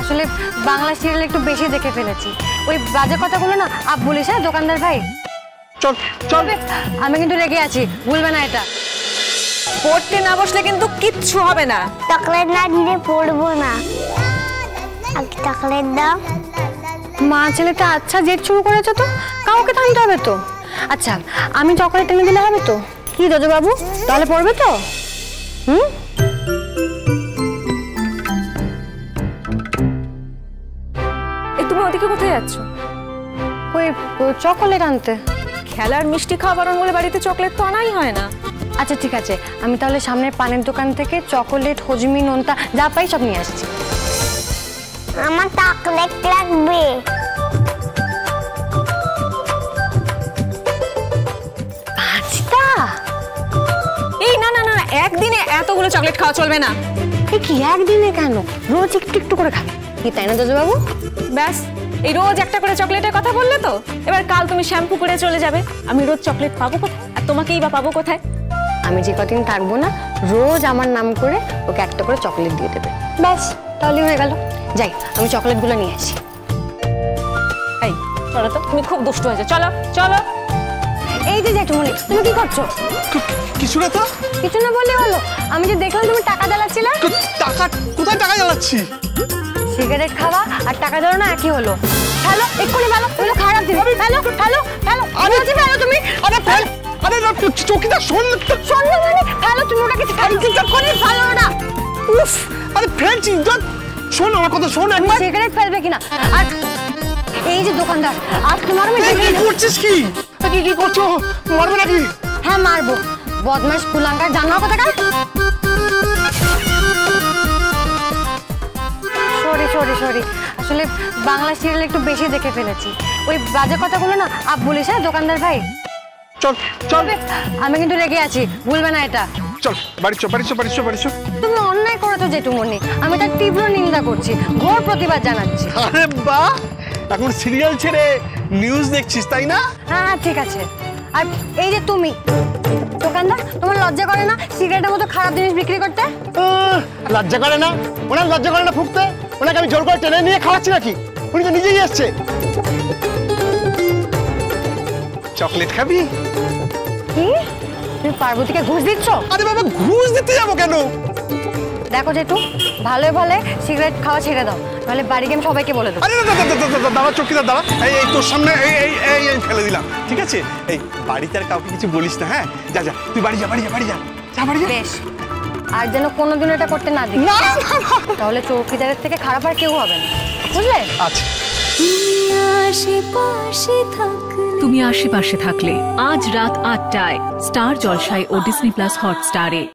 আসলে বাংলা সিরিয়াল একটু বেশি দেখে ফেলেছি। ওই বাজে কথাগুলো না আপ বলিস। হ্যাঁ দোকানদার ভাই, চল চল। আমি কিন্তু রেগে আছি, ভুলবে না এটা। পড়তে না বসলে কিন্তু কিচ্ছু হবে না। চকলেট না দিলে পড়বো না। চকলেট দাও। মা ছেলেটা আচ্ছা জেদ শুরু করেছে তো, কাউকে থামতে হবে তো। আচ্ছা আমি চকলেট এনে দিলে হবে তো? কি দোজো বাবু, তাহলে পড়বে তো? তুমি ওদিকে কোথায় যাচ্ছ? ওই চকলেট আনতে। খেলার মিষ্টি খাওয়া বারণ বলে বাড়িতে চকলেট তো আনাই হয় না। আচ্ছা ঠিক আছে, আমি তাহলে সামনের পানের দোকান থেকে চকোলেট, হজমি, নোনতা যা পাই সব নিয়ে আসছি। আমার চকলেট লাগবে। পাঁচটা? এই না না না, একদিনে এতগুলো চকলেট খাওয়া চলবে না। কি একদিনে কেন, রোজ একটু একটু করে খাবে কি, তাই না দোজো বাবু? ব্যাস, এই রোজ একটা করে চকলেটের কথা বললে তো এবার কাল তুমি শ্যাম্পু করে চলে যাবে। আমি রোজ চকলেট পাবো কোথায়, আর তোমাকেই বা পাবো কোথায়? আমি যে কদিন থাকবো না রোজ আমার নাম করে ওকে একটা করে চকলেট দিয়ে দেবে, ব্যাস তাহলে হয়ে গেল। যাই আমি চকলেটগুলো নিয়ে আসি। এই চলো তো, তুমি খুব দুষ্ট হয়েছে, চলো চলো। এই যে জেঠুমনি, তুমি কি করছো? কিছু না তো। কিছু না বললে হলো, আমি যে দেখলাম তুমি টাকা জ্বালাচ্ছিলে। টাকা কোথায়? টাকা জ্বালাচ্ছি? সিগারেট খাওয়া আর টাকা জ্বালানো একই হলো। হ্যালো এক্ষুনি ভালো, তুমি খারাপ দিবে। হ্যালো হ্যালো হ্যালো, আরে ভালো তুমি। আরে আরে চকিদার শোন শোন মানে হ্যালো, তুমি ওটাকে এক্ষুনি ভালো না। উফ, আরে ফ্রেন্ড ইজ্জত, শোন আমার কথা শোন একবার। সিগারেট ফেলবে কিনা? আর এই যে দোকানদার, আজ তোমার আমি কি করছিস? কি কি করছো? মারবে নাকি? হ্যাঁ মারবো, বদমাশ কুলাঙ্গার জানো কোথাকার। সরি সরি সরি, আসলে বাংলা সিরিয়াল একটু বেশি দেখে ফেলেছি। ওই বাজে কথাগুলো না আপ বলিস। হ্যাঁ দোকানদার ভাই, চল চল। আমি কিন্তু রেগে আছি, ভুলবে না এটা। চল বাড়ি চো, বাড়ি চো, বাড়ি চো, বাড়ি চো। তুমি অন্যায় করেছো জেঠুমনি, আমি তার তীব্র নিন্দা করছি, ঘোর প্রতিবাদ জানাচ্ছি। আরে বাহ, এখন সিরিয়াল ছেড়ে নিউজ দেখছিস তাই না? হ্যাঁ হ্যাঁ ঠিক আছে। আর এই যে তুমি দোকানদার, তোমার লজ্জা করে না সিগারেটের মতো খারাপ জিনিস বিক্রি করতে? লজ্জা করে না? ওনার লজ্জা করে না ফুঁকতে? ওনাকে আমি জোর করে টেনে নিয়ে খাওয়াচ্ছি নাকি? উনি তো নিজেই আসছে। চকলেট খাবি? কি তুমি পার্বতীকে ঘুষ দিচ্ছ? আরে বাবা, ঘুষ দিতে যাবো কেন? দেখো জেঠু, ভালো ভালো সিগারেট খাওয়া ছেড়ে দাও, নাহলে বাড়ি গিয়ে সবাইকে বলে দেবো। আরে দাঁড়া চকিদার দাঁড়া। এই তোর সামনে এই ফেলে দিলাম, ঠিক আছে? এই বাড়িতে আর কাউকে কিছু বলিস না, হ্যাঁ? যা যা তুই বাড়ি যা, বাড়ি যা, বাড়ি যা, যা বাড়ি যা। বেশ, আর যেন কোনোদিন এটা করতে না দিই, তাহলে চৌকিদারের থেকে খারাপ আর কেউ হবে না, বুঝলে? আচ্ছা। তুমি আশেপাশে থাকলে আজ রাত ৮টায় স্টার জলসায় ও ডিজনি প্লাস হটস্টারে।